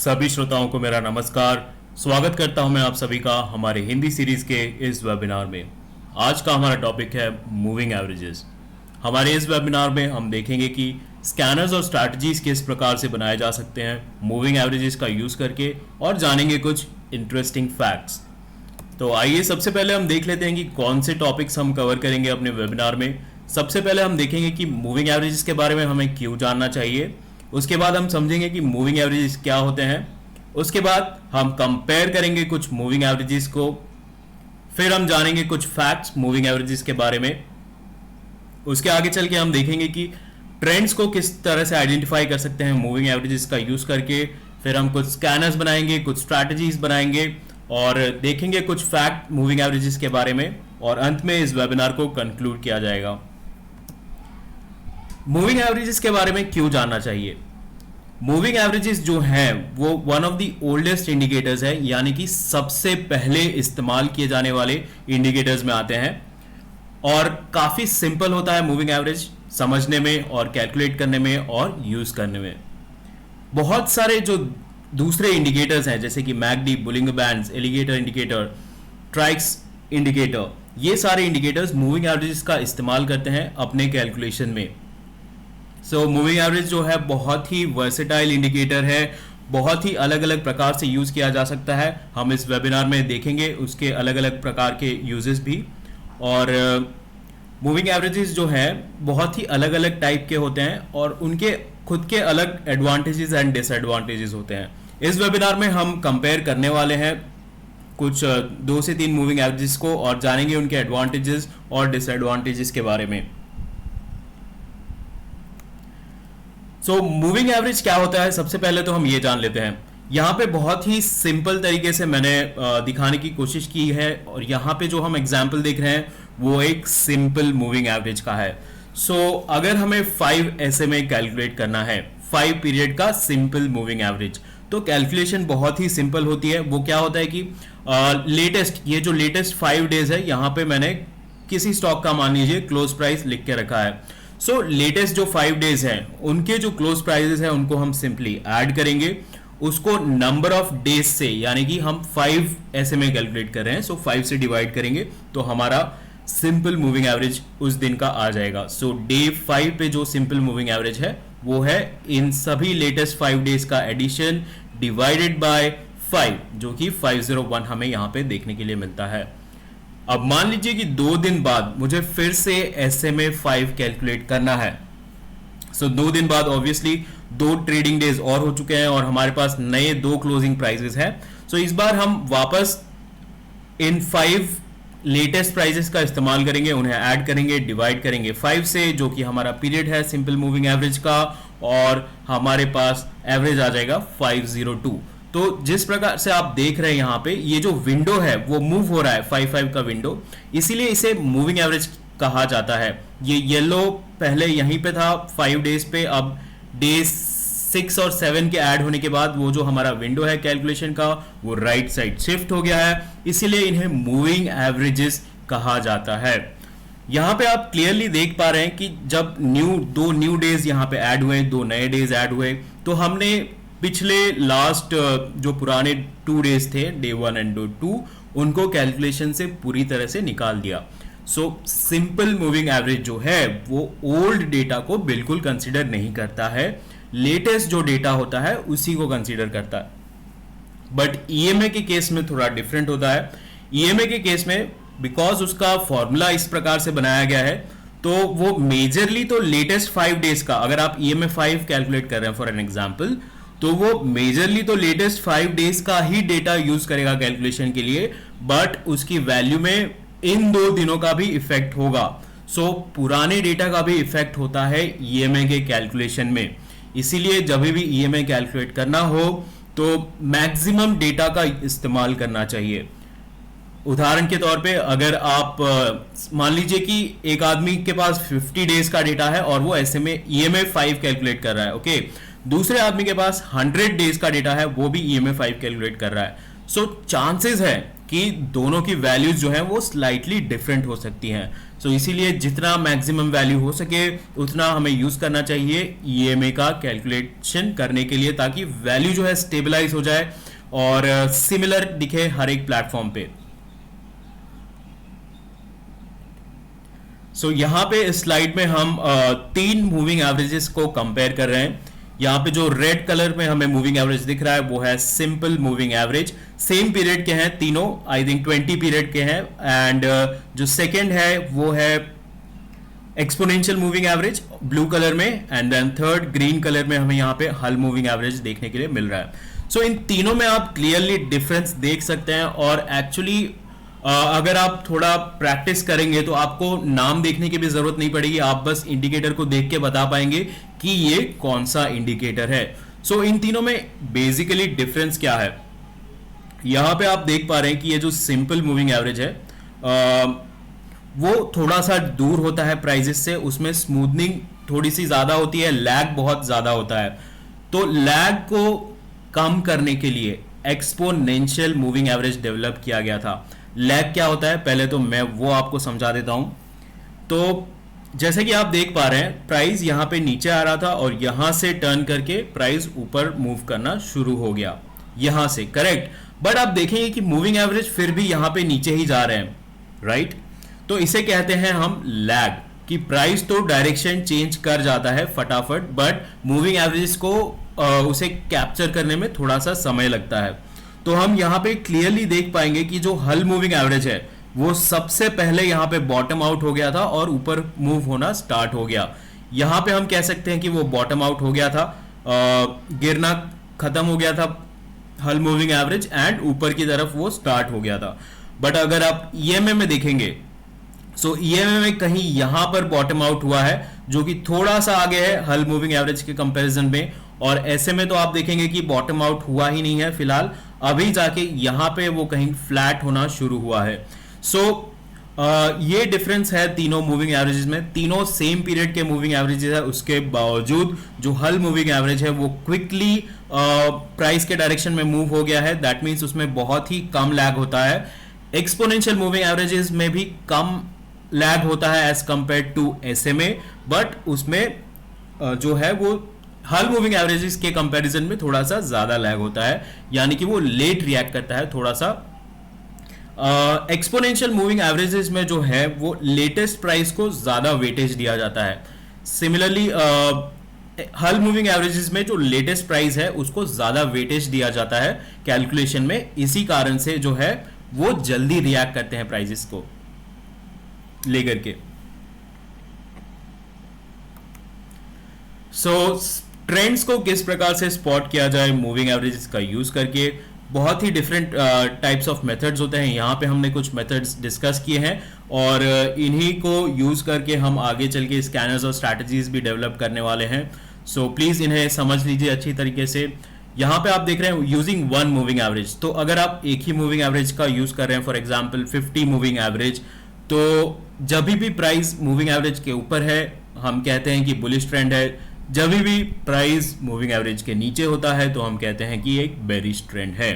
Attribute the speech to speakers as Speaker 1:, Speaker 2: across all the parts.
Speaker 1: सभी श्रोताओं को मेरा नमस्कार। स्वागत करता हूं मैं आप सभी का हमारे हिंदी सीरीज के इस वेबिनार में। आज का हमारा टॉपिक है मूविंग एवरेजेस। हमारे इस वेबिनार में हम देखेंगे कि स्कैनर्स और स्ट्रैटेजीज किस प्रकार से बनाए जा सकते हैं मूविंग एवरेजेस का यूज़ करके, और जानेंगे कुछ इंटरेस्टिंग फैक्ट्स। तो आइए सबसे पहले हम देख लेते हैं कि कौन से टॉपिक्स हम कवर करेंगे अपने वेबिनार में। सबसे पहले हम देखेंगे कि मूविंग एवरेजेस के बारे में हमें क्यों जानना चाहिए। उसके बाद हम समझेंगे कि मूविंग एवरेजेस क्या होते हैं। उसके बाद हम कंपेयर करेंगे कुछ मूविंग एवरेजेस को। फिर हम जानेंगे कुछ फैक्ट्स मूविंग एवरेजेस के बारे में। उसके आगे चल के हम देखेंगे कि ट्रेंड्स को किस तरह से आइडेंटिफाई कर सकते हैं मूविंग एवरेजेस का यूज करके। फिर हम कुछ स्कैनर्स बनाएंगे, कुछ स्ट्रैटेजीज बनाएंगे और देखेंगे कुछ फैक्ट मूविंग एवरेजेस के बारे में, और अंत में इस वेबिनार को कंक्लूड किया जाएगा। मूविंग एवरेजेस के बारे में क्यों जानना चाहिए। मूविंग एवरेजेस जो हैं वो one of the oldest indicators है, यानी कि सबसे पहले इस्तेमाल किए जाने वाले इंडिकेटर्स में आते हैं, और काफी सिंपल होता है मूविंग एवरेज समझने में और कैलकुलेट करने में और यूज करने में। बहुत सारे जो दूसरे इंडिकेटर्स हैं जैसे कि MACD, Bollinger bands, alligator indicator, trix indicator, ये सारे इंडिकेटर्स मूविंग एवरेजेस का इस्तेमाल करते हैं अपने कैलकुलेशन में। मूविंग एवरेज जो है बहुत ही वर्सेटाइल इंडिकेटर है, बहुत ही अलग अलग प्रकार से यूज किया जा सकता है। हम इस वेबिनार में देखेंगे उसके अलग अलग प्रकार के यूजेस भी। और मूविंग एवरेजेस जो है बहुत ही अलग अलग टाइप के होते हैं और उनके खुद के अलग एडवांटेजेस एंड डिसएडवांटेजेस होते हैं। इस वेबिनार में हम कंपेयर करने वाले हैं कुछ 2 से 3 मूविंग एवरेजेस को और जानेंगे उनके एडवांटेजेस और डिसएडवांटेजेस के बारे में। मूविंग एवरेज क्या होता है, सबसे पहले तो हम ये जान लेते हैं। यहाँ पे बहुत ही सिंपल तरीके से मैंने दिखाने की कोशिश की है, और यहाँ पे जो हम एग्जाम्पल देख रहे हैं वो एक सिंपल मूविंग एवरेज का है। अगर हमें 5 SMA कैलकुलेट करना है, 5 पीरियड का सिंपल मूविंग एवरेज, तो कैलकुलेशन बहुत ही सिंपल होती है। वो क्या होता है कि ये जो लेटेस्ट 5 डेज है, यहाँ पे मैंने किसी स्टॉक का मान लीजिए क्लोज प्राइस लिख के रखा है। लेटेस्ट जो 5 डेज हैं उनके जो क्लोज प्राइसेस हैं उनको हम सिंपली ऐड करेंगे, उसको नंबर ऑफ डेज से, यानी कि हम 5 SMA कैलकुलेट कर रहे हैं, 5 से डिवाइड करेंगे तो हमारा सिंपल मूविंग एवरेज उस दिन का आ जाएगा। डे 5 पे जो सिंपल मूविंग एवरेज है वो है इन सभी लेटेस्ट 5 डेज का एडिशन डिवाइडेड बाय 5, जो कि 501 हमें यहां पे देखने के लिए मिलता है। अब मान लीजिए कि 2 दिन बाद मुझे फिर से SMA 5 कैलकुलेट करना है। 2 दिन बाद ऑब्वियसली 2 ट्रेडिंग डेज और हो चुके हैं और हमारे पास नए 2 क्लोजिंग प्राइसेस हैं। इस बार हम वापस इन 5 लेटेस्ट प्राइसेस का इस्तेमाल करेंगे, उन्हें ऐड करेंगे, डिवाइड करेंगे 5 से, जो कि हमारा पीरियड है सिंपल मूविंग एवरेज का, और हमारे पास एवरेज आ जाएगा 502। तो जिस प्रकार से आप देख रहे हैं यहाँ पे ये जो विंडो है वो मूव हो रहा है 5 का विंडो, इसीलिए इसे मूविंग एवरेज कहा जाता है। ये येलो पहले यहीं पे था 5 डेज पे, अब डे 6 और 7 के ऐड होने के बाद वो जो हमारा विंडो है कैलकुलेशन का वो राइट साइड शिफ्ट हो गया है, इसीलिए इन्हें मूविंग एवरेजेस कहा जाता है। यहाँ पे आप क्लियरली देख पा रहे हैं कि जब 2 न्यू डेज यहाँ पे ऐड हुए, 2 नए डेज ऐड हुए, तो हमने पिछले लास्ट जो पुराने 2 डेज थे, डे 1 एंड डे 2, उनको कैलकुलेशन से पूरी तरह से निकाल दिया। सिंपल मूविंग एवरेज जो है वो ओल्ड डेटा को बिल्कुल कंसीडर नहीं करता है, लेटेस्ट जो डेटा होता है उसी को कंसीडर करता है। बट EMA के केस में थोड़ा डिफरेंट होता है। EMA के केस में बिकॉज उसका फॉर्मूला इस प्रकार से बनाया गया है, तो वो मेजरली तो लेटेस्ट 5 डेज का, अगर आप EMA 5 कैलकुलेट कर रहे हैं फॉर एन एग्जाम्पल, तो वो मेजरली तो लेटेस्ट 5 डेज का ही डेटा यूज करेगा कैलकुलेशन के लिए, बट उसकी वैल्यू में इन 2 दिनों का भी इफेक्ट होगा। पुराने डेटा का भी इफेक्ट होता है EMA के कैलकुलेशन में। इसीलिए जब भी EMA कैलकुलेट करना हो तो मैक्सिमम डेटा का इस्तेमाल करना चाहिए। उदाहरण के तौर पे अगर आप मान लीजिए कि एक आदमी के पास 50 डेज का डेटा है और वो EMA 5 कैलकुलेट कर रहा है, ओके। दूसरे आदमी के पास 100 डेज का डेटा है, वो भी EMA 5 कैलकुलेट कर रहा है। चांसेस है कि दोनों की वैल्यूज जो है वो स्लाइटली डिफरेंट हो सकती हैं। सो इसीलिए जितना मैक्सिमम वैल्यू हो सके उतना हमें यूज करना चाहिए ईएमए का कैलकुलेशन करने के लिए, ताकि वैल्यू जो है स्टेबलाइज हो जाए और सिमिलर दिखे हर एक प्लेटफॉर्म पे। सो यहाँ पे इस स्लाइड में हम तीन मूविंग एवरेजेस को कंपेयर कर रहे हैं। यहाँ पे जो रेड कलर में हमें मूविंग एवरेज दिख रहा है वो है simple moving average. Same period के हैं तीनों, आई थिंक 20 पीरियड के हैं। एंड जो सेकंड है वो है exponential moving average blue colour में, and then third green colour में हमें यहाँ पे हल मूविंग एवरेज देखने के लिए मिल रहा है। सो इन तीनों में आप क्लियरली डिफरेंस देख सकते हैं, और एक्चुअली अगर आप थोड़ा प्रैक्टिस करेंगे तो आपको नाम देखने की भी जरूरत नहीं पड़ेगी, आप बस इंडिकेटर को देख के बता पाएंगे कि ये कौन सा इंडिकेटर है। सो इन तीनों में बेसिकली डिफरेंस क्या है, यहां पे आप देख पा रहे हैं कि ये जो सिंपल मूविंग एवरेज है वो थोड़ा सा दूर होता है प्राइजेस से, उसमें स्मूथनिंग थोड़ी सी ज्यादा होती है, लैग बहुत ज्यादा होता है। तो लैग को कम करने के लिए एक्सपोनेंशियल मूविंग एवरेज डेवलप किया गया था। लैग क्या होता है पहले तो मैं वो आपको समझा देता हूं। तो जैसे कि आप देख पा रहे हैं प्राइस यहां पे नीचे आ रहा था और यहां से टर्न करके प्राइस ऊपर मूव करना शुरू हो गया यहां से, करेक्ट। बट आप देखेंगे कि मूविंग एवरेज फिर भी यहां पे नीचे ही जा रहे हैं, राइट। तो इसे कहते हैं हम लैग, कि प्राइस तो डायरेक्शन चेंज कर जाता है फटाफट, बट मूविंग एवरेज को उसे कैप्चर करने में थोड़ा सा समय लगता है। तो हम यहां पे क्लियरली देख पाएंगे कि जो हल मूविंग एवरेज है वो सबसे पहले यहां पे बॉटम आउट हो गया था और ऊपर मूव होना स्टार्ट हो गया। यहां पे हम कह सकते हैं कि वो बॉटम आउट हो गया था, गिरना खत्म हो गया था हल मूविंग एवरेज, एंड ऊपर की तरफ वो स्टार्ट हो गया था। बट अगर आप ईएमए में देखेंगे, सो ईएमए में कहीं यहां पर बॉटम आउट हुआ है, जो कि थोड़ा सा आगे है हल मूविंग एवरेज के कंपैरिजन में, और ऐसे में तो आप देखेंगे कि बॉटम आउट हुआ ही नहीं है फिलहाल, अभी जाके यहां पे वो कहीं फ्लैट होना शुरू हुआ है। सो ये डिफरेंस है तीनों मूविंग एवरेजेस में। तीनों सेम पीरियड के मूविंग एवरेजेस है, उसके बावजूद जो हल मूविंग एवरेज है वो क्विकली प्राइस के डायरेक्शन में मूव हो गया है। दैट मीन्स उसमें बहुत ही कम लैग होता है। एक्सपोनेंशियल मूविंग एवरेजेस में भी कम लैग होता है as compared to SMA, but उसमें जो है वो हल मूविंग एवरेजेस के कंपैरिजन में थोड़ा सा ज्यादा लैग होता है, यानी कि वो लेट रिएक्ट करता है थोड़ा सा। एक्सपोनेंशियल मूविंग एवरेजेस में जो है वो लेटेस्ट प्राइस को ज्यादा वेटेज दिया जाता है। सिमिलरली हल मूविंग एवरेजेस में जो लेटेस्ट प्राइस है उसको ज्यादा वेटेज दिया जाता है कैलकुलेशन में, इसी कारण से जो है वो जल्दी रिएक्ट करते हैं प्राइसेस को लेकर के। ट्रेंड्स को किस प्रकार से स्पॉट किया जाए मूविंग एवरेजेस का यूज करके, बहुत ही डिफरेंट टाइप्स ऑफ मेथड्स होते हैं। यहाँ पे हमने कुछ मेथड्स डिस्कस किए हैं और इन्हीं को यूज करके हम आगे चल के स्कैनर्स और स्ट्रैटेजीज भी डेवलप करने वाले हैं। सो प्लीज इन्हें समझ लीजिए अच्छी तरीके से। यहाँ पे आप देख रहे हैं यूजिंग वन मूविंग एवरेज, तो अगर आप एक ही मूविंग एवरेज का यूज कर रहे हैं, फॉर एग्जाम्पल 50 मूविंग एवरेज, तो जब भी प्राइस मूविंग एवरेज के ऊपर है हम कहते हैं कि बुलिश ट्रेंड है, जब भी प्राइस मूविंग एवरेज के नीचे होता है तो हम कहते हैं कि एक बेरिश ट्रेंड है।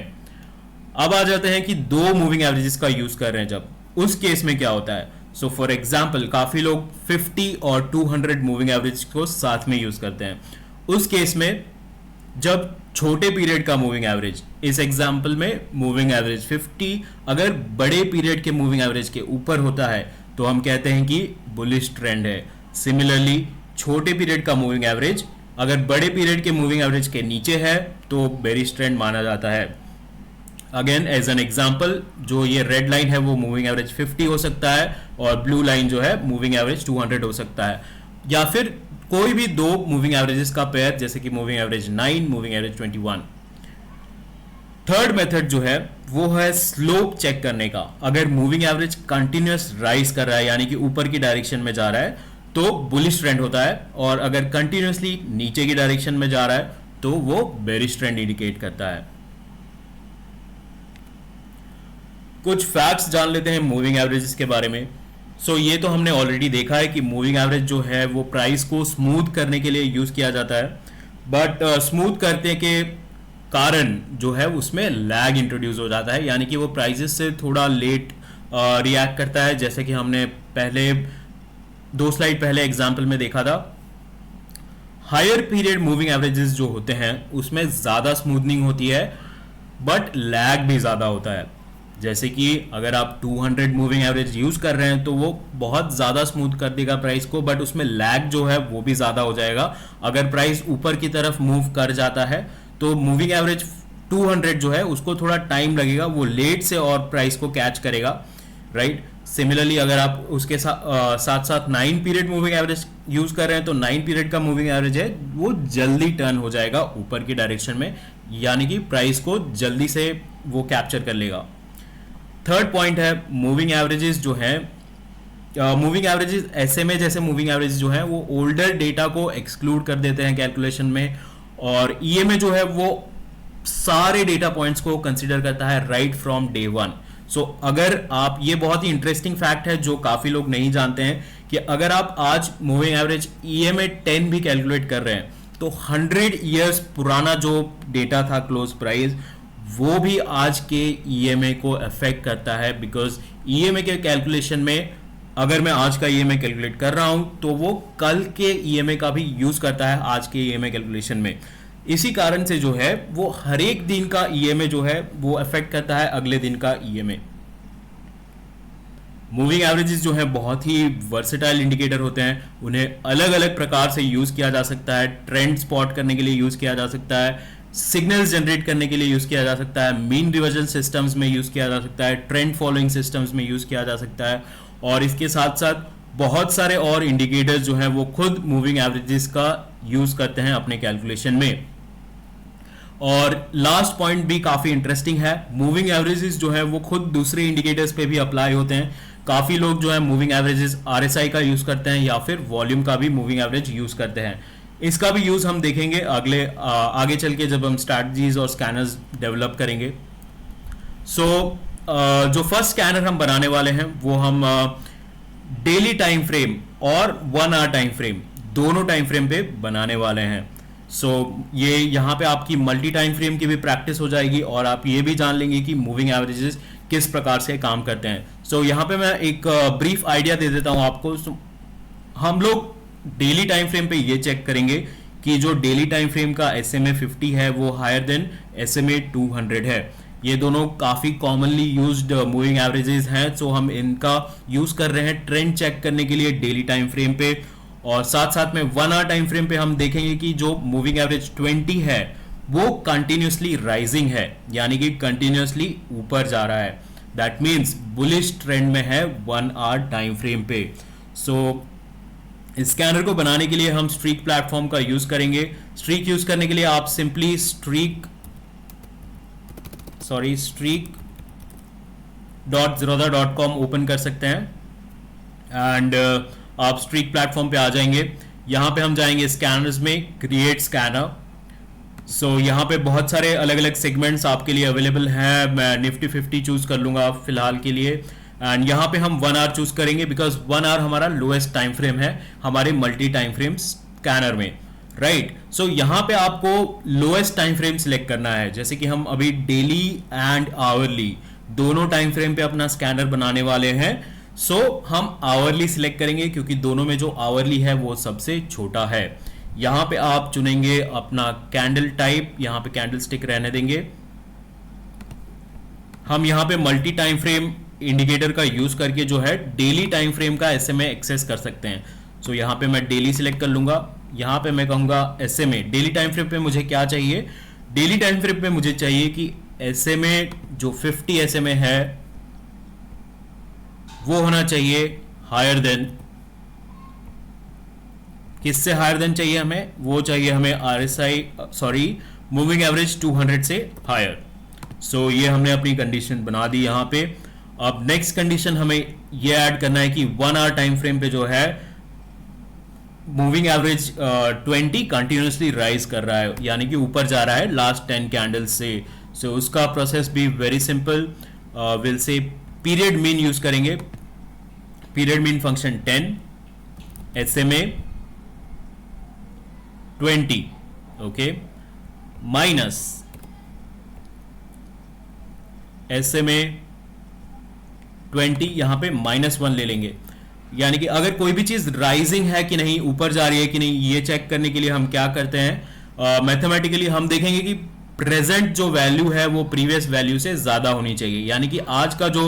Speaker 1: अब आ जाते हैं कि दो मूविंग एवरेजेस का यूज कर रहे हैं जब, उस केस में क्या होता है। सो फॉर एग्जांपल काफी लोग 50 और 200 मूविंग एवरेज को साथ में यूज करते हैं। उस केस में जब छोटे पीरियड का मूविंग एवरेज, इस एग्जांपल में मूविंग एवरेज 50 अगर बड़े पीरियड के मूविंग एवरेज के ऊपर होता है तो हम कहते हैं कि बुलिश ट्रेंड है। सिमिलरली छोटे पीरियड का मूविंग एवरेज अगर बड़े पीरियड के मूविंग एवरेज के नीचे है तो बेरिश ट्रेंड माना जाता है। अगेन एज एन एग्जांपल, जो ये रेड लाइन है वो मूविंग एवरेज 50 हो सकता है और ब्लू लाइन जो है मूविंग एवरेज 200 हो सकता है, या फिर कोई भी दो मूविंग एवरेजेस का पेयर, जैसे कि moving average 9, moving average 21। Third method जो है वो है स्लोप चेक करने का। अगर मूविंग एवरेज कंटिन्यूअस राइज कर रहा है यानी कि ऊपर की डायरेक्शन में जा रहा है तो बुलिश ट्रेंड होता है, और अगर कंटिन्यूअसली नीचे की डायरेक्शन में जा रहा है तो वो बेरिश ट्रेंड इंडिकेट करता है। कुछ फैक्ट्स जान लेते हैं मूविंग एवरेजेस के बारे में। ये तो हमने ऑलरेडी देखा है कि मूविंग एवरेज जो है वो प्राइस को स्मूथ करने के लिए यूज किया जाता है, बट स्मूथ करने के कारण जो है उसमें लैग इंट्रोड्यूस हो जाता है, यानी कि वो प्राइसेस से थोड़ा लेट रिएक्ट करता है, जैसे कि हमने पहले 2 स्लाइड पहले एग्जाम्पल में देखा था। हायर पीरियड मूविंग एवरेजेस जो होते हैं उसमें ज़्यादा स्मूथनिंग होती है बट लैग भी ज़्यादा होता है। जैसे कि अगर आप 200 मूविंग एवरेज यूज़ कर रहे हैं तो वो बहुत ज़्यादा स्मूथ कर देगा प्राइस को, बट उसमें लैग जो है वो भी ज़्यादा हो जाएगा। अगर प्राइस ऊपर की तरफ मूव कर जाता है तो मूविंग एवरेज 200 जो है उसको थोड़ा टाइम लगेगा, वो लेट से और प्राइस को कैच करेगा, राइट। सिमिलरली अगर आप उसके साथ साथ 9 पीरियड मूविंग एवरेज यूज कर रहे हैं तो 9 पीरियड का मूविंग एवरेज है वो जल्दी टर्न हो जाएगा ऊपर की डायरेक्शन में, यानी कि प्राइस को जल्दी से वो कैप्चर कर लेगा। थर्ड पॉइंट है मूविंग एवरेजेस जो है, मूविंग एवरेजेस एसएमए जैसे मूविंग एवरेज जो है वो ओल्डर डेटा को एक्सक्लूड कर देते हैं कैलकुलेशन में, और ईएमए जो है वो सारे डेटा पॉइंट्स को कंसीडर करता है राइट फ्रॉम डे वन। सो अगर आप, ये बहुत ही इंटरेस्टिंग फैक्ट है जो काफी लोग नहीं जानते हैं, कि अगर आप आज मूविंग एवरेज ईएमए 10 भी कैलकुलेट कर रहे हैं तो 100 ईयर्स पुराना जो डेटा था क्लोज प्राइस वो भी आज के ईएमए को अफेक्ट करता है, बिकॉज ईएमए के कैलकुलेशन में अगर मैं आज का ईएमए कैलकुलेट कर रहा हूं तो वो कल के ईएमए का भी यूज करता है आज के ईएमए कैलकुलेशन में। इसी कारण से जो है वो हर एक दिन का ईएमए जो है वो अफेक्ट करता है अगले दिन का ईएमए। मूविंग एवरेजेस जो है बहुत ही वर्सेटाइल इंडिकेटर होते हैं, उन्हें अलग अलग प्रकार से यूज किया जा सकता है। ट्रेंड स्पॉट करने के लिए यूज किया जा सकता है, सिग्नल्स जनरेट करने के लिए यूज किया जा सकता है, मीन रिवर्जन सिस्टम्स में यूज किया जा सकता है, ट्रेंड फॉलोइंग सिस्टम्स में यूज किया जा सकता है, और इसके साथ साथ बहुत सारे और इंडिकेटर्स जो हैं वो खुद मूविंग एवरेजेस का यूज करते हैं अपने कैलकुलेशन में। और लास्ट पॉइंट भी काफी इंटरेस्टिंग है, मूविंग एवरेजेस जो है वो खुद दूसरे इंडिकेटर्स पे भी अप्लाई होते हैं। काफी लोग जो है मूविंग एवरेजेस आरएसआई का यूज करते हैं या फिर वॉल्यूम का भी मूविंग एवरेज यूज करते हैं। इसका भी यूज हम देखेंगे आगे चल के जब हम स्ट्रैटेजीज और स्कैनर्स डेवलप करेंगे। जो फर्स्ट स्कैनर हम बनाने वाले हैं वो हम डेली टाइम फ्रेम और 1 आवर टाइम फ्रेम दोनों टाइम फ्रेम पे बनाने वाले हैं। ये यहाँ पे आपकी मल्टी टाइम फ्रेम की भी प्रैक्टिस हो जाएगी और आप ये भी जान लेंगे कि मूविंग एवरेजेस किस प्रकार से काम करते हैं। यहाँ पे मैं एक ब्रीफ आइडिया दे देता हूँ आपको। हम लोग डेली टाइम फ्रेम पे ये चेक करेंगे कि जो डेली टाइम फ्रेम का SMA 50 है वो हायर देन SMA 200 है। ये दोनों काफी कॉमनली यूज्ड मूविंग एवरेजेस हैं, सो हम इनका यूज कर रहे हैं ट्रेंड चेक करने के लिए डेली टाइम फ्रेम पे। और साथ साथ में 1 आवर टाइम फ्रेम पे हम देखेंगे कि जो मूविंग एवरेज 20 है वो कंटिन्यूसली राइजिंग है, यानी कि कंटिन्यूसली ऊपर जा रहा है। दैट मीन्स बुलिश ट्रेंड में है 1 आवर टाइम फ्रेम पे। इस स्कैनर को बनाने के लिए हम स्ट्रीक प्लेटफॉर्म का यूज करेंगे। स्ट्रीक यूज करने के लिए आप सिंपली streak.zerodha.com ओपन कर सकते हैं एंड आप स्ट्रीक प्लेटफॉर्म पे आ जाएंगे। यहां पे हम जाएंगे स्कैनर्स में, क्रिएट स्कैनर। यहाँ पे बहुत सारे अलग अलग सेगमेंट्स आपके लिए अवेलेबल हैं। मैं निफ्टी 50 चूज कर लूंगा फिलहाल के लिए एंड यहाँ पे हम 1 आवर चूज करेंगे बिकॉज 1 आवर हमारा लोएस्ट टाइम फ्रेम है हमारे मल्टी टाइम फ्रेम स्कैनर में, राइट। यहाँ पे आपको लोएस्ट टाइम फ्रेम सिलेक्ट करना है। जैसे कि हम अभी डेली एंड आवरली दोनों टाइम फ्रेम पे अपना स्कैनर बनाने वाले हैं। हम आवरली सिलेक्ट करेंगे क्योंकि दोनों में जो आवरली है वो सबसे छोटा है। यहाँ पे आप चुनेंगे अपना कैंडल टाइप, यहाँ पे कैंडल स्टिक रहने देंगे। हम यहाँ पे मल्टी टाइम फ्रेम इंडिकेटर का यूज करके जो है डेली टाइम फ्रेम का SMA एक्सेस कर सकते हैं। यहाँ पे मैं डेली सिलेक्ट कर लूंगा। यहाँ पे मैं कहूंगा SMA। डेली टाइम फ्रेम पे मुझे क्या चाहिए? डेली टाइम फ्रेम पे मुझे चाहिए कि SMA जो 50 SMA है वो होना चाहिए हायर देन, किससे हायर देन चाहिए हमें? वो चाहिए हमें मूविंग एवरेज 200 से हायर। ये हमने अपनी कंडीशन बना दी यहाँ पे। अब नेक्स्ट कंडीशन हमें ये ऐड करना है कि 1 आवर टाइम फ्रेम पे जो है मूविंग एवरेज 20 कंटिन्यूसली राइज कर रहा है, यानी कि ऊपर जा रहा है लास्ट 10 कैंडल्स से। उसका प्रोसेस भी वेरी सिंपल। विल से पीरियड मीन यूज करेंगे। Period mean function 10 SMA 20 okay minus SMA 20, यहाँ पे -1 ले लेंगे। यानी कि अगर कोई भी चीज़ राइजिंग है कि नहीं, ऊपर जा रही है कि नहीं, ये चेक करने के लिए हम क्या करते हैं, मैथमेटिकली हम देखेंगे कि प्रेजेंट जो वैल्यू है वो प्रीवियस वैल्यू से ज़्यादा होनी चाहिए। यानी कि आज का जो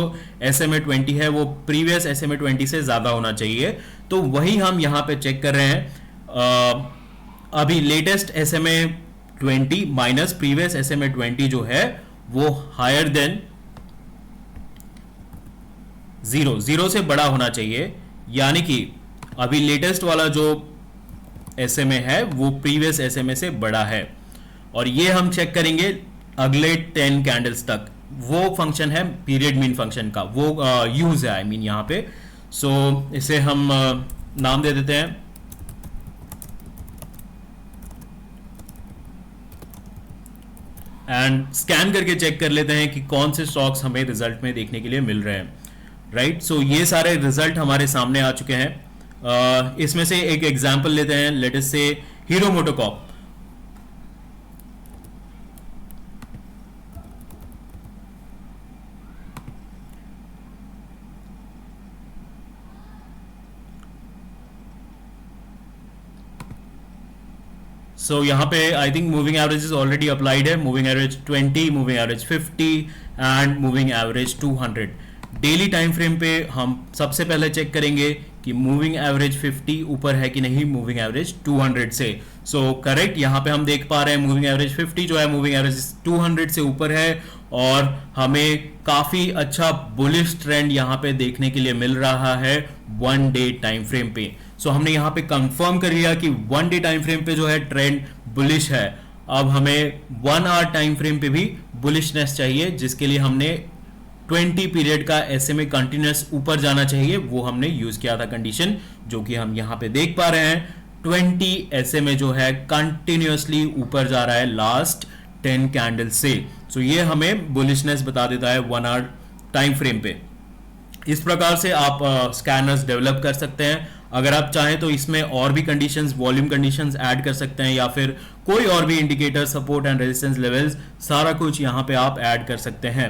Speaker 1: SMA 20 है वो प्रीवियस SMA 20 से ज़्यादा होना चाहिए। तो वही हम यहाँ पे चेक कर रहे हैं। अभी latest SMA 20 minus previous SMA 20 जो है वो हायर देन 0 से बड़ा होना चाहिए। यानी कि अभी लेटेस्ट वाला जो SMA है वो प्रीवियस SMA से बड़ा है, और ये हम चेक करेंगे अगले 10 कैंडल्स तक। वो फंक्शन है पीरियड मीन फंक्शन का, वो यूज है आई मीन यहाँ पे। सो इसे हम नाम दे देते हैं एंड स्कैन करके चेक कर लेते हैं कि कौन से स्टॉक्स हमें रिजल्ट में देखने के लिए मिल रहे हैं। राइट, सो ये सारे रिजल्ट हमारे सामने आ चुके हैं। इसमें से एक एग्जांपल लेते हैं, लेट अस से हीरो मोटोकॉर्प। सो यहाँ पे I think moving average is already applied है। Moving average 20, moving average 50 and moving average 200। Daily time frame पे हम सबसे पहले चेक करेंगे कि मूविंग एवरेज 50 ऊपर है कि नहीं मूविंग एवरेज 200 से। सो करेक्ट, यहाँ पे हम देख पा रहे हैं मूविंग एवरेज 50 जो है मूविंग एवरेज 200 से ऊपर है, और हमें काफी अच्छा बुलिश ट्रेंड यहाँ पे देखने के लिए मिल रहा है 1 डे टाइम फ्रेम पे। सो हमने यहाँ पे कंफर्म कर लिया कि 1 डे टाइम फ्रेम पे जो है ट्रेंड बुलिश है। अब हमें 1 आवर टाइम फ्रेम पे भी बुलिशनेस चाहिए, जिसके लिए हमने 20 पीरियड का SMA कंटिन्यूस ऊपर जाना चाहिए, वो हमने यूज किया था कंडीशन, जो कि हम यहाँ पे देख पा रहे हैं। 20 SMA जो है कंटिन्यूसली ऊपर जा रहा है लास्ट 10 कैंडल से। सो ये हमें बुलिशनेस बता देता है 1 आवर टाइम फ्रेम पे। इस प्रकार से आप स्कैनर्स डेवलप कर सकते हैं। अगर आप चाहें तो इसमें और भी कंडीशंस, वॉल्यूम कंडीशंस ऐड कर सकते हैं, या फिर कोई और भी indicator, support and resistance levels, सारा कुछ यहाँ पे आप ऐड कर सकते हैं।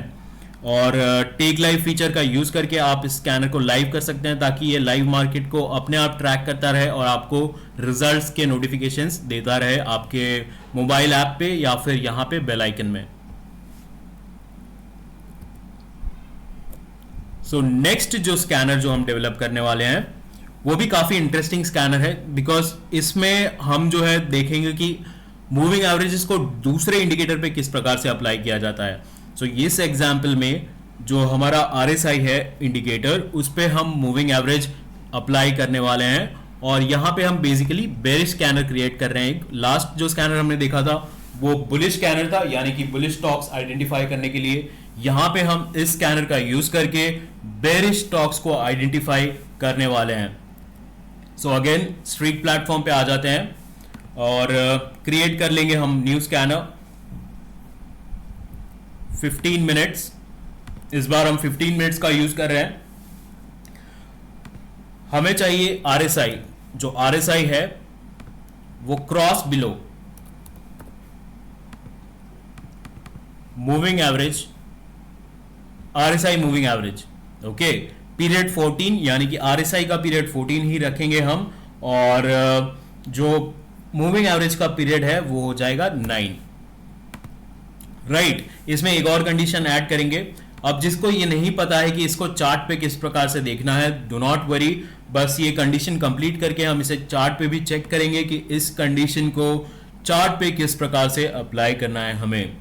Speaker 1: और टेक लाइव फीचर का यूज करके आप इस स्कैनर को लाइव कर सकते हैं, ताकि ये लाइव मार्केट को अपने आप ट्रैक करता रहे और आपको रिजल्ट्स के नोटिफिकेशंस देता रहे आपके मोबाइल ऐप पे या फिर यहाँ पे बेल आइकन में। सो नेक्स्ट जो स्कैनर जो हम डेवलप करने वाले हैं वो भी काफी इंटरेस्टिंग स्कैनर है, बिकॉज इसमें हम जो है देखेंगे कि मूविंग एवरेजेस को दूसरे इंडिकेटर पे किस प्रकार से अप्लाई किया जाता है। सो इस एग्जाम्पल में जो हमारा RSI है इंडिकेटर, उस पे हम मूविंग एवरेज अप्लाई करने वाले हैं, और यहाँ पे हम बेसिकली बेरिश स्कैनर क्रिएट कर रहे हैं। लास्ट जो स्कैनर हमने देखा था वो बुलिश स्कैनर था, यानी कि बुलिश स्टॉक्स आइडेंटिफाई करने के लिए। यहाँ पे हम इस स्कैनर का यूज करके बेरिश स्टॉक्स को आइडेंटिफाई करने वाले हैं। सो अगेन स्ट्रीट प्लेटफॉर्म पे आ जाते हैं और क्रिएट कर लेंगे हम न्यू स्कैनर 15 मिनट्स। इस बार हम 15 मिनट्स का यूज कर रहे हैं। हमें चाहिए RSI, जो RSI है वो cross below moving average, RSI moving average, okay, period 14, यानी कि RSI का पीरियड 14 ही रखेंगे हम, और जो मूविंग एवरेज का पीरियड है वो हो जाएगा 9। राइट, इसमें एक और कंडीशन ऐड करेंगे। अब जिसको ये नहीं पता है कि इसको चार्ट पे किस प्रकार से देखना है, डू नॉट वरी, बस ये कंडीशन कंप्लीट करके हम इसे चार्ट पे भी चेक करेंगे कि इस कंडीशन को चार्ट पे किस प्रकार से अप्लाई करना है हमें।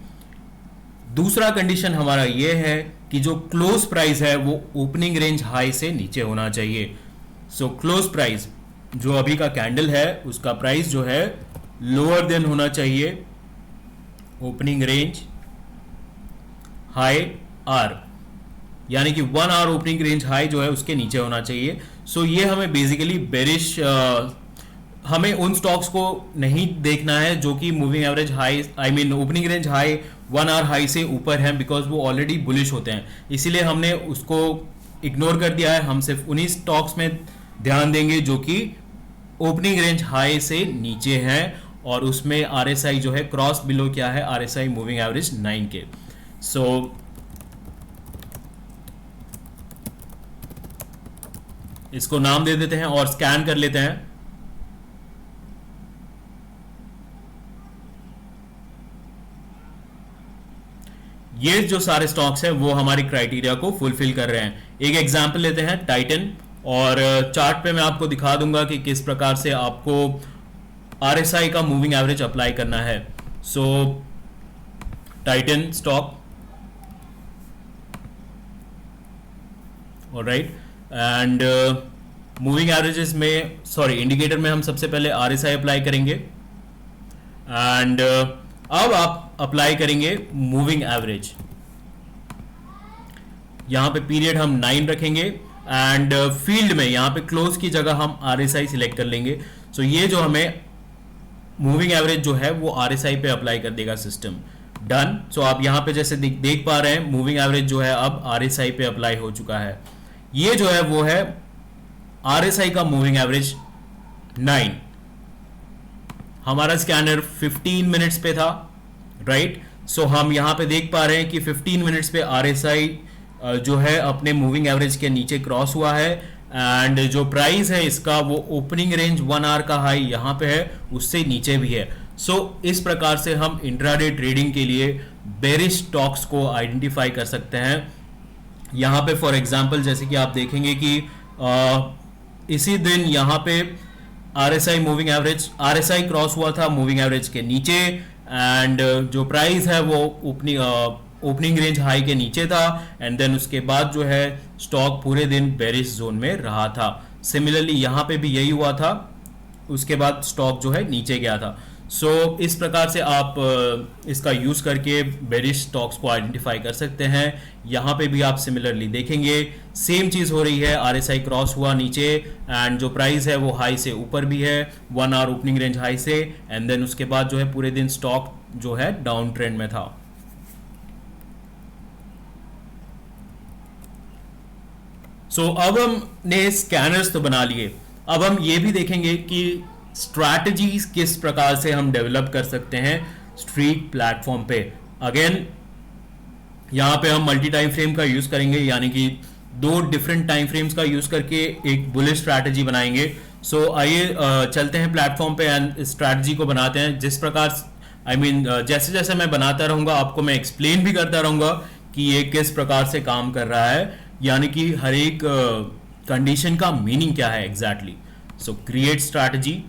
Speaker 1: दूसरा कंडीशन हमारा ये है कि जो क्लोज प्राइस है वो ओपनिंग रेंज हाई से नीचे होना चाहिए। सो क्लोज प्राइस जो अभी का कैंडल है उसका प्राइस जो है लोअर देन होना चाहिए ओपनिंग रेंज हाई आर, यानी कि 1 आवर ओपनिंग रेंज हाई जो है उसके नीचे होना चाहिए। सो ये हमें बेसिकली बेरिश, हमें उन स्टॉक्स को नहीं देखना है जो कि moving average high, I mean opening range high 1 hour high से ऊपर है, बिकॉज वो ऑलरेडी बुलिश होते हैं, इसीलिए हमने उसको इग्नोर कर दिया है। हम सिर्फ उन्हीं स्टॉक्स में ध्यान देंगे जो कि ओपनिंग रेंज हाई से नीचे है, और उसमें RSI जो है क्रॉस बिलो क्या है, RSI मूविंग एवरेज 9 के। सो इसको नाम दे देते हैं और स्कैन कर लेते हैं। ये जो सारे स्टॉक्स हैं वो हमारी क्राइटेरिया को फुलफिल कर रहे हैं। एक एग्जांपल लेते हैं टाइटन, और चार्ट पे मैं आपको दिखा दूंगा कि किस प्रकार से आपको आरएसआई का मूविंग एवरेज अप्लाई करना है। So Titan stock, alright, and moving averages में, सॉरी, इंडिकेटर में हम सबसे पहले आरएसआई अप्लाई करेंगे, एंड अब आप अप्लाई करेंगे मूविंग एवरेज। यहां पे पीरियड हम 9 रखेंगे, एंड फील्ड में यहां पे क्लोज की जगह हम आरएसआई सिलेक्ट कर लेंगे। सो ये जो हमें मूविंग एवरेज जो है वो आरएसआई पे अप्लाई कर देगा सिस्टम। डन। सो आप यहां पे जैसे देख पा रहे हैं मूविंग एवरेज जो है अब आरएसआई पे अप्लाई हो चुका है। ये जो है वो है आरएसआई का मूविंग एवरेज 9। हमारा स्कैनर 15 मिनट्स पे था, राइट। सो हम यहां पे देख पा रहे हैं कि 15 मिनट्स पे आरएसआई जो है अपने मूविंग एवरेज के नीचे क्रॉस हुआ है, एंड जो प्राइस है इसका वो ओपनिंग रेंज 1 आवर का हाई यहां पे है, उससे नीचे भी है। सो इस प्रकार से हम इंट्राडे ट्रेडिंग के लिए बेरिश स्टॉक्स को आइडेंटिफाई कर सकते हैं। यहां पे फॉर एग्जांपल जैसे कि आप देखेंगे कि इसी दिन यहां पे RSI moving average, RSI cross हुआ था मूविंग एवरेज के नीचे, एंड जो प्राइस है वो ओपनिंग रेंज हाई के नीचे था, एंड देन उसके बाद जो है स्टॉक पूरे दिन बेरिश जोन में रहा था। सिमिलरली यहां पे भी यही हुआ था, उसके बाद स्टॉक जो है नीचे गया था। सो इस प्रकार से आप इसका यूज करके बेरिश स्टॉक्स को आइडेंटिफाई कर सकते हैं। यहां पे भी आप सिमिलरली देखेंगे सेम चीज हो रही है, आरएसआई क्रॉस हुआ नीचे, एंड जो प्राइस है वो हाई से ऊपर भी है, 1 आवर ओपनिंग रेंज हाई से, एंड देन उसके बाद जो है पूरे दिन स्टॉक जो है डाउन ट्रेंड में था। सो अब हमने स्कैनर्स तो बना लिए, अब हम ये भी देखेंगे कि स्ट्रैटेजीज किस प्रकार से हम डेवलप कर सकते हैं स्ट्रीट प्लेटफॉर्म पे। अगेन यहां पे हम मल्टी टाइम फ्रेम का यूज करेंगे, यानी कि 2 डिफरेंट टाइम फ्रेम्स का यूज करके एक बुलिश स्ट्रैटेजी बनाएंगे। सो आइए चलते हैं प्लेटफॉर्म पे एंड स्ट्रैटेजी को बनाते हैं। जिस प्रकार जैसे जैसे मैं बनाता रहूंगा आपको मैं एक्सप्लेन भी करता रहूंगा कि ये किस प्रकार से काम कर रहा है, यानी कि हर एक कंडीशन का मीनिंग क्या है एग्जैक्टली। सो क्रिएट स्ट्रैटेजी,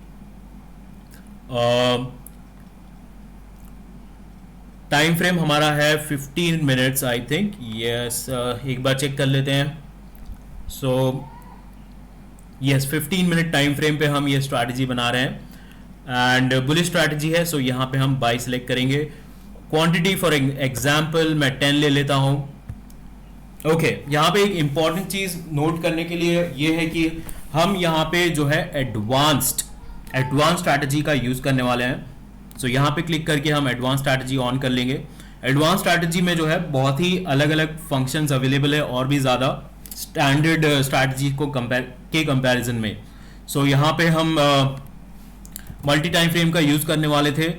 Speaker 1: टाइम फ्रेम हमारा है 15 मिनट्स आई थिंक, यस, एक बार चेक कर लेते हैं। So yes 15 minute time frame पे हम ये स्ट्रैटेजी बना रहे हैं, एंड बुलिश स्ट्रैटेजी है। सो यहाँ पे हम बाई सेलेक्ट करेंगे। क्वांटिटी फॉर एग्जांपल मैं 10 ले लेता हूँ। ओके, यहाँ पे एक इंपॉर्टेंट चीज नोट करने के लिए ये है कि हम यहाँ पे जो है एडवांस्ड स्ट्रैटेजी का यूज करने वाले हैं। सो यहाँ पे क्लिक करके हम एडवांस स्ट्रैटेजी ऑन कर लेंगे। एडवांस स्ट्रैटेजी में जो है बहुत ही अलग अलग फंक्शंस अवेलेबल है, और भी ज़्यादा स्टैंडर्ड स्ट्रैटेजी को कंपैरिजन में। सो यहाँ पे हम मल्टी टाइम फ्रेम का यूज करने वाले थे।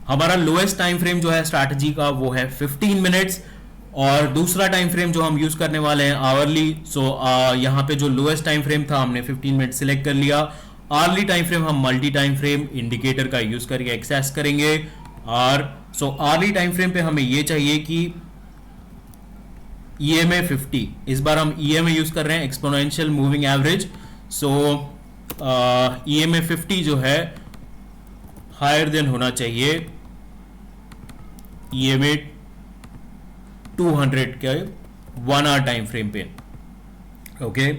Speaker 1: हमारा लोएस्ट टाइम फ्रेम जो है स्ट्रैटेजी का वो है 15 मिनट्स, और दूसरा टाइम फ्रेम जो हम यूज करने वाले हैं आवरली। सो यहाँ पे जो लोएस्ट टाइम फ्रेम था हमने 15 मिनट सिलेक्ट कर लिया। आवर्ली टाइम फ्रेम हम मल्टी टाइम फ्रेम इंडिकेटर का यूज करके एक्सेस करेंगे। और सो आवर्ली टाइम फ्रेम पे हमें ये चाहिए कि EMA 50, इस बार हम EMA यूज कर रहे हैं, एक्सपोनेंशियल मूविंग एवरेज। सो EMA 50 जो है हायर देन होना चाहिए EMA 200 के 1 आवर टाइम फ्रेम पे। ओके,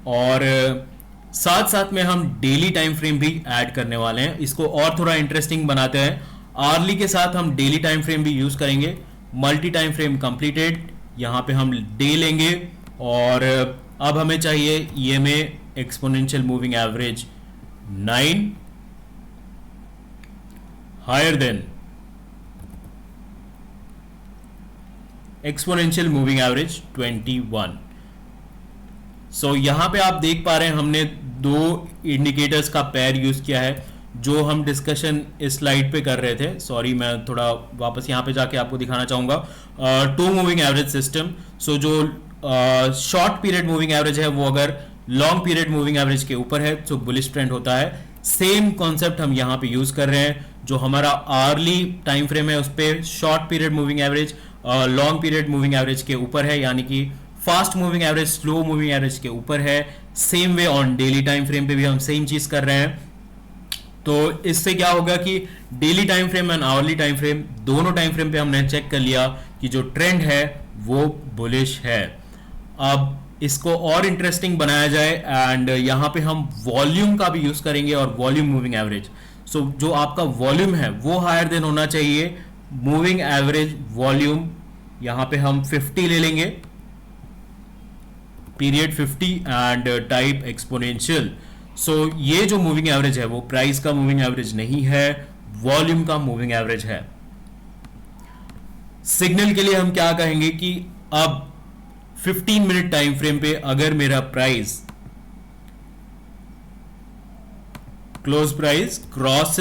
Speaker 1: और साथ साथ में हम डेली टाइम फ्रेम भी ऐड करने वाले हैं। इसको और थोड़ा इंटरेस्टिंग बनाते हैं। आवर्ली के साथ हम डेली टाइम फ्रेम भी यूज करेंगे। मल्टी टाइम फ्रेम कंप्लीटेड, यहां पे हम डे लेंगे, और अब हमें चाहिए EMA exponential moving average 9 higher than exponential moving average 21। So यहां पे आप देख पा रहे हैं हमने 2 इंडिकेटर्स का पेयर यूज किया है, जो हम डिस्कशन इस स्लाइड पे कर रहे थे। सॉरी, मैं थोड़ा वापस यहां पे जाके आपको दिखाना चाहूंगा। 2 मूविंग एवरेज सिस्टम। सो जो शॉर्ट पीरियड मूविंग एवरेज है वो अगर लॉन्ग पीरियड मूविंग एवरेज के ऊपर है तो बुलिश ट्रेंड होता है। सेम कॉन्सेप्ट हम यहाँ पे यूज कर रहे हैं, जो हमारा आवर्ली टाइम फ्रेम है उस पर short period moving average long period moving average के ऊपर है, यानी कि fast moving average slow moving average के ऊपर है। Same way on daily time frame पे भी हम सेम चीज कर रहे हैं। तो इससे क्या होगा कि daily time frame and hourly time frame दोनों टाइम फ्रेम पे हमने चेक कर लिया कि जो ट्रेंड है वो बुलिश है। अब इसको और इंटरेस्टिंग बनाया जाए एंड यहां पे हम वॉल्यूम का भी यूज करेंगे और वॉल्यूम मूविंग एवरेज। सो जो आपका वॉल्यूम है वो हायर देन होना चाहिए मूविंग एवरेज वॉल्यूम। यहां पे हम 50 ले लेंगे, पीरियड 50 एंड टाइप एक्सपोनेंशियल। सो ये जो मूविंग एवरेज है वो प्राइस का मूविंग एवरेज नहीं है, वॉल्यूम का मूविंग एवरेज है। सिग्नल के लिए हम क्या कहेंगे कि अब 15 मिनट टाइम फ्रेम पे अगर मेरा price close price cross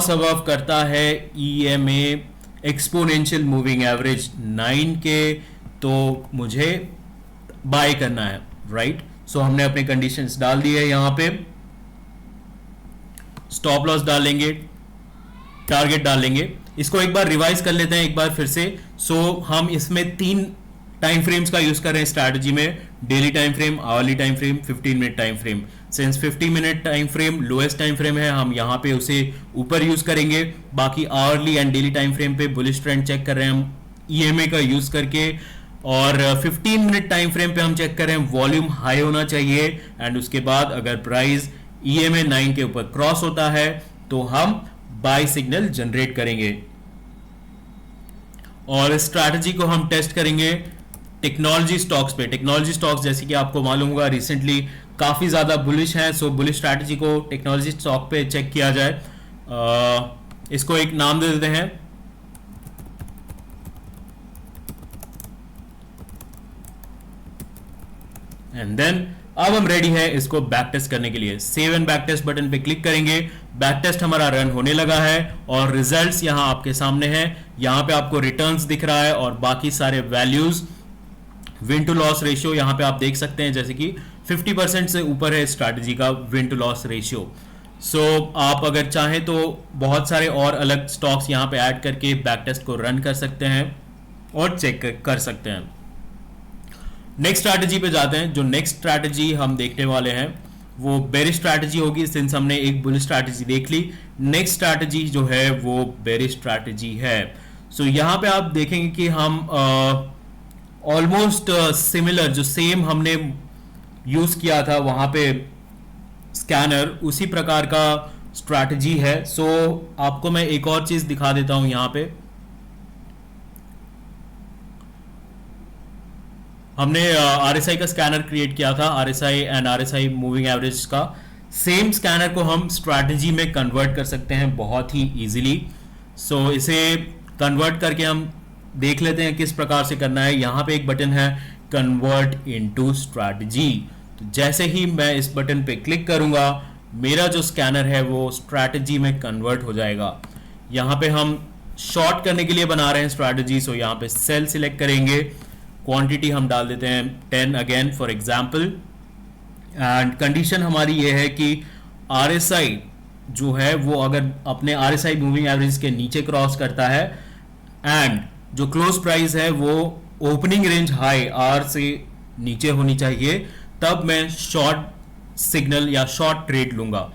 Speaker 1: above करता है EMA एक्सपोनेंशियल मूविंग एवरेज 9 के, तो मुझे बाय करना है, राइट। सो हमने अपने कंडीशंस डाल दी है, यहां पे स्टॉप लॉस डालेंगे, टारगेट डालेंगे। इसको एक बार रिवाइज कर लेते हैं एक बार फिर से। सो हम इसमें 3 टाइम फ्रेम्स का यूज कर रहे हैं स्ट्रैटेजी में, daily time frame, hourly time frame, 15 minute time frame. Since 50 minute time frame lowest time frame है, हम यहां पे उसे ऊपर यूज करेंगे। बाकी hourly and daily time frame पे बुलिश ट्रेंड चेक कर रहे हैं हम EMA का यूज करके, और 15 मिनट टाइम फ्रेम पे हम चेक कर रहे हैं वॉल्यूम हाई होना चाहिए एंड उसके बाद अगर प्राइस EMA 9 के ऊपर क्रॉस होता है तो हम बाय सिग्नल जनरेट करेंगे। और स्ट्रैटेजी को हम टेस्ट करेंगे टेक्नोलॉजी स्टॉक्स पे। टेक्नोलॉजी स्टॉक्स जैसे कि आपको मालूम होगा रिसेंटली काफी ज्यादा बुलिश है। सो बुलिश स्ट्रैटेजी को टेक्नोलॉजी स्टॉक पे चेक किया जाए। इसको एक नाम दे देते हैं, एंड देन अब हम रेडी है इसको बैक टेस्ट करने के लिए। Save and back test button पे क्लिक करेंगे, बैक टेस्ट हमारा रन होने लगा है और रिजल्ट्स यहां आपके सामने हैं। यहां पे आपको रिटर्न्स दिख रहा है और बाकी सारे values, win to loss ratio यहां पे आप देख सकते हैं, जैसे कि 50% से ऊपर है स्ट्रैटेजी का विन टू लॉस रेशियो। सो आप अगर चाहें तो बहुत सारे और अलग स्टॉक्स यहां पे ऐड करके बैक टेस्ट को रन कर सकते हैं और चेक कर सकते हैं। नेक्स्ट स्ट्रैटेजी पे जाते हैं। जो नेक्स्ट स्ट्रैटेजी हम देखने वाले हैं वो बेरिश स्ट्रैटेजी होगी। सिंस हमने एक बुलिश स्ट्रैटेजी देख ली, नेक्स्ट स्ट्रैटेजी जो है वो बेरिश स्ट्रैटेजी है। सो यहां पे आप देखेंगे कि हम ऑलमोस्ट सिमिलर जो सेम हमने यूज किया था वहां पे स्कैनर, उसी प्रकार का स्ट्रैटेजी है। सो आपको मैं एक और चीज दिखा देता हूं। यहां पे हमने RSI का स्कैनर क्रिएट किया था, RSI and RSI moving average का। सेम स्कैनर को हम स्ट्रैटेजी में कन्वर्ट कर सकते हैं बहुत ही इजीली। सो इसे कन्वर्ट करके हम देख लेते हैं किस प्रकार से करना है। यहां पे एक बटन है कन्वर्ट इनटू स्ट्रैटेजी। तो जैसे ही मैं इस बटन पे क्लिक करूंगा मेरा जो स्कैनर है वो स्ट्रैटेजी में कन्वर्ट हो जाएगा। यहां पे हम शॉर्ट करने के लिए बना रहे हैं स्ट्रैटेजी। सो यहां पे सेल सिलेक्ट करेंगे, क्वांटिटी हम डाल देते हैं 10 again for example, and condition हमारी ये है कि RSI जो है वो अगर अपने RSI मूविंग एवरेज के नीचे क्रॉस करता है एंड जो क्लोज प्राइस है वो ओपनिंग रेंज हाई R से नीचे होनी चाहिए, तब मैं शॉर्ट सिग्नल या शॉर्ट ट्रेड लूंगा।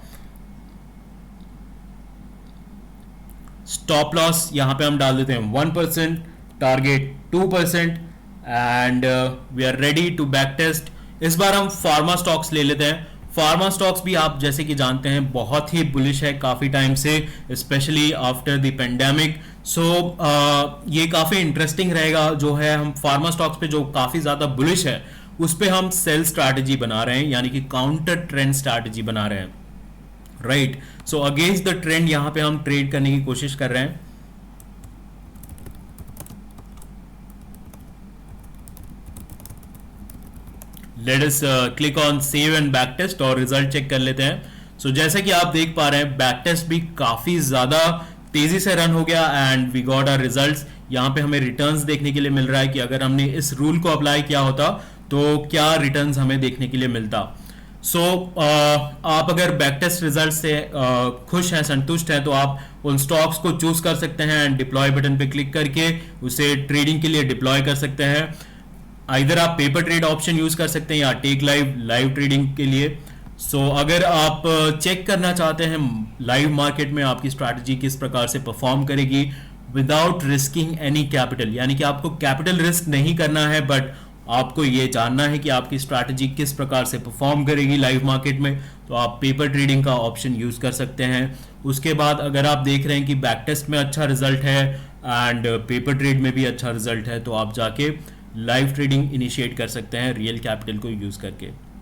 Speaker 1: स्टॉप लॉस यहां पे हम डाल देते हैं 1%, target 2%, and we are ready to back test. इस बार हम फार्मा स्टॉक्स ले लेते हैं। फार्मा स्टॉक्स भी आप जैसे कि जानते हैं बहुत ही बुलिश है काफी टाइम से, स्पेशली आफ्टर द पेंडेमिक। सो ये काफी इंटरेस्टिंग रहेगा। जो है हम फार्मा स्टॉक्स पे जो काफी ज्यादा बुलिश है उस पे हम सेल स्ट्रैटेजी बना रहे हैं, यानी कि काउंटर ट्रेंड स्ट्रैटेजी बना रहे हैं, right. So against the trend यहां पे हम ट्रेड करने की कोशिश कर रहे हैं। Let us click on save and back test और रिजल्ट चेक कर लेते हैं। सो जैसे कि आप देख पा रहे हैं बैक टेस्ट भी काफी ज्यादा तेजी से रन हो गया and we got our results. यहां पे हमें रिटर्न्स देखने के लिए मिल रहा है कि अगर हमने इस रूल को अप्लाई किया होता तो क्या रिटर्न्स हमें देखने के लिए मिलता। आप अगर बैक टेस्ट रिजल्ट से खुश हैं, संतुष्ट हैं, तो आप उन स्टॉक्स को चूज कर सकते हैं एंड डिप्लॉय बटन पे क्लिक करके उसे ट्रेडिंग के लिए डिप्लॉय कर सकते हैं। इधर आप पेपर ट्रेड ऑप्शन यूज कर सकते हैं या टेक लाइव ट्रेडिंग के लिए। अगर आप चेक करना चाहते हैं लाइव मार्केट में आपकी स्ट्रैटेजी किस प्रकार से परफॉर्म करेगी विदाउट रिस्किंग एनी कैपिटल, यानी कि आपको कैपिटल रिस्क नहीं करना है, बट आपको ये जानना है कि आपकी स्ट्रैटेजी किस प्रकार से परफॉर्म करेगी लाइव मार्केट में, तो आप पेपर ट्रेडिंग का ऑप्शन यूज कर सकते हैं। उसके बाद अगर आप देख रहे हैं कि बैक टेस्ट में अच्छा रिजल्ट है एंड पेपर ट्रेड में भी अच्छा रिजल्ट है, तो आप जाके लाइव ट्रेडिंग इनिशिएट कर सकते हैं रियल कैपिटल को यूज करके।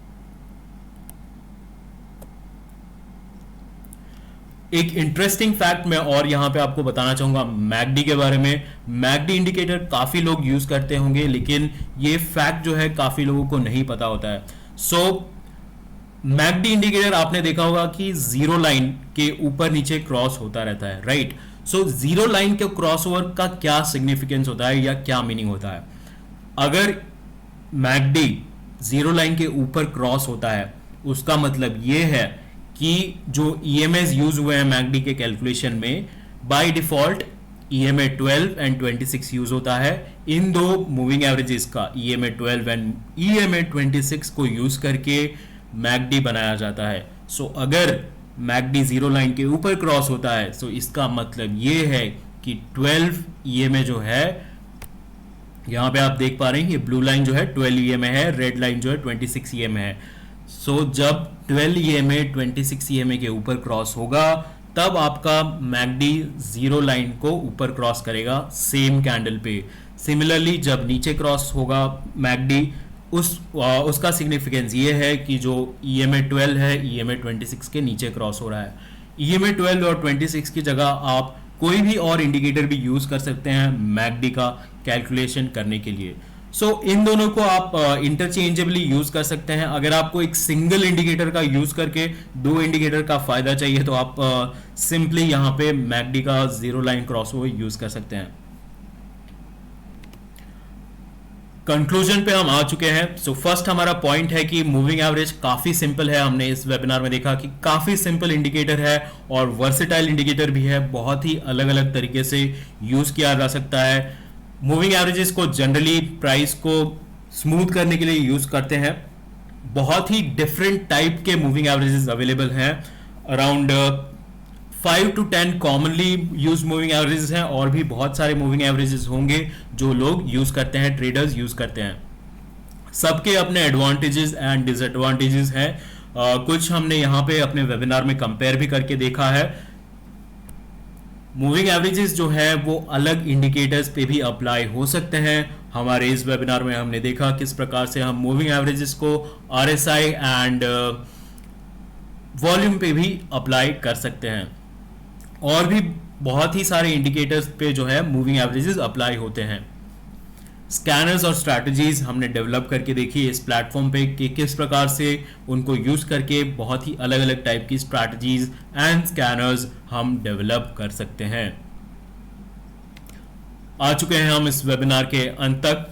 Speaker 1: एक इंटरेस्टिंग फैक्ट मैं और यहां पे आपको बताना चाहूंगा मैकडी के बारे में। मैकडी इंडिकेटर काफी लोग यूज करते होंगे, लेकिन ये फैक्ट जो है काफी लोगों को नहीं पता होता है। मैकडी इंडिकेटर आपने देखा होगा कि जीरो लाइन के ऊपर नीचे क्रॉस होता रहता है, राइट। जीरो लाइन के क्रॉसओवर का क्या सिग्निफिकेंस होता है या क्या मीनिंग होता है। अगर मैकडी जीरो लाइन के ऊपर क्रॉस होता है, उसका मतलब ये है कि जो EMAs यूज हुए हैं मैकडी के कैलकुलेशन में, by default EMA 12 and 26 use होता है। इन दो मूविंग एवरेजेस का EMA 12 एंड EMA 26 को यूज करके मैकडी बनाया जाता है। अगर मैकडी जीरो लाइन के ऊपर क्रॉस होता है, इसका मतलब ये है कि 12 EMA जो है, यहां पे आप देख पा रहे हैं, ये ब्लू लाइन जो है 12 EMA है, रेड लाइन जो है 26 EMA है। जब 12 EMA 26 EMA के ऊपर क्रॉस होगा, तब आपका मैकडी जीरो लाइन को ऊपर क्रॉस करेगा सेम कैंडल पे। सिमिलरली जब नीचे क्रॉस होगा मैकडी, उसका सिग्निफिकेंस ये है कि जो EMA 12 है EMA 26 के नीचे क्रॉस हो रहा है। EMA 12 और 26 की जगह आप कोई भी और इंडिकेटर भी यूज कर सकते हैं मैकडी का कैलकुलेशन करने के लिए। इन दोनों को आप इंटरचेंजेबली यूज कर सकते हैं। अगर आपको एक सिंगल इंडिकेटर का यूज करके दो इंडिकेटर का फायदा चाहिए, तो आप सिंपली यहां पे मैकडी का zero line cross over use कर सकते हैं। कंक्लूजन पे हम आ चुके हैं। फर्स्ट हमारा पॉइंट है कि मूविंग एवरेज काफी सिंपल है। हमने इस वेबिनार में देखा कि काफी सिंपल इंडिकेटर है और वर्सेटाइल इंडिकेटर भी है, बहुत ही अलग अलग तरीके से यूज किया जा सकता है। मूविंग एवरेजेस को जनरली प्राइस को स्मूथ करने के लिए यूज करते हैं। बहुत ही डिफरेंट टाइप के मूविंग एवरेजेस अवेलेबल हैं। Around 5 to 10 commonly use moving averages हैं, और भी बहुत सारे मूविंग एवरेजेस होंगे जो लोग यूज करते हैं, ट्रेडर्स यूज करते हैं। सबके अपने एडवांटेजेस एंड डिसएडवांटेजेस हैं। कुछ हमने यहाँ पे अपने वेबिनार में कंपेयर भी करके देखा है। मूविंग एवरेजेस जो है वो अलग इंडिकेटर्स पे भी अप्लाई हो सकते हैं। हमारे इस वेबिनार में हमने देखा किस प्रकार से हम मूविंग एवरेजेस को RSI एंड वॉल्यूम पे भी अप्लाई कर सकते हैं, और भी बहुत ही सारे इंडिकेटर्स पे जो है मूविंग एवरेजेस अप्लाई होते हैं। स्कैनर्स और स्ट्रैटेजीज हमने डेवलप करके देखी इस प्लेटफॉर्म पे कि किस प्रकार से उनको यूज करके बहुत ही अलग अलग टाइप की स्ट्रैटेजीज एंड स्कैनर्स हम डेवलप कर सकते हैं। आ चुके हैं हम इस वेबिनार के अंत तक।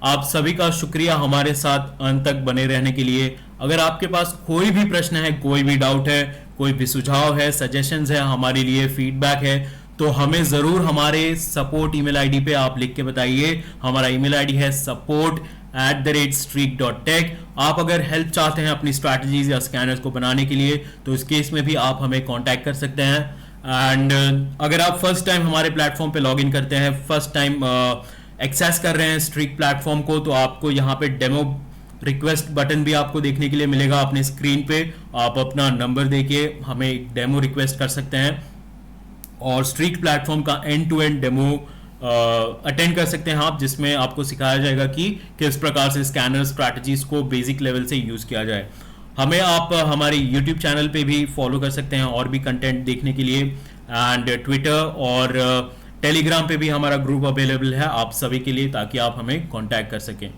Speaker 1: आप सभी का शुक्रिया हमारे साथ अंत तक बने रहने के लिए। अगर आपके पास कोई भी प्रश्न है, कोई भी डाउट है, कोई भी सुझाव है, सजेशंस है, हमारे लिए फीडबैक है, तो हमें जरूर हमारे सपोर्ट ईमेल आईडी पे आप लिख के बताइए। हमारा ईमेल आईडी है support@streak.tech। आप अगर हेल्प चाहते हैं अपनी स्ट्रैटेजीज या स्कैनर्स को बनाने के लिए, तो इस केस में भी आप हमें कांटेक्ट कर सकते हैं। एंड अगर आप फर्स्ट टाइम हमारे प्लेटफॉर्म पे लॉग इन करते हैं, फर्स्ट टाइम एक्सेस कर रहे हैं स्ट्रीक प्लेटफॉर्म को, तो आपको यहाँ पे डेमो रिक्वेस्ट बटन भी आपको देखने के लिए मिलेगा अपने स्क्रीन पे। आप अपना नंबर देके हमें एक डेमो रिक्वेस्ट कर सकते हैं और स्ट्रीक प्लेटफॉर्म का end to end demo attend कर सकते हैं आप, जिसमें आपको सिखाया जाएगा कि किस प्रकार से स्कैनर स्ट्रैटेजीज को बेसिक लेवल से यूज किया जाए। हमें आप हमारे यूट्यूब चैनल पे भी फॉलो कर सकते हैं और भी कंटेंट देखने के लिए, एंड ट्विटर और टेलीग्राम पे भी हमारा ग्रुप अवेलेबल है आप सभी के लिए, ताकि आप हमें कांटेक्ट कर सकें।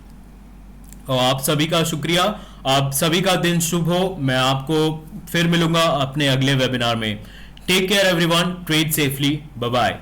Speaker 1: और आप सभी का शुक्रिया, आप सभी का दिन शुभ हो। मैं आपको फिर मिलूंगा अपने अगले वेबिनार में। Take care everyone, trade safely, bye bye.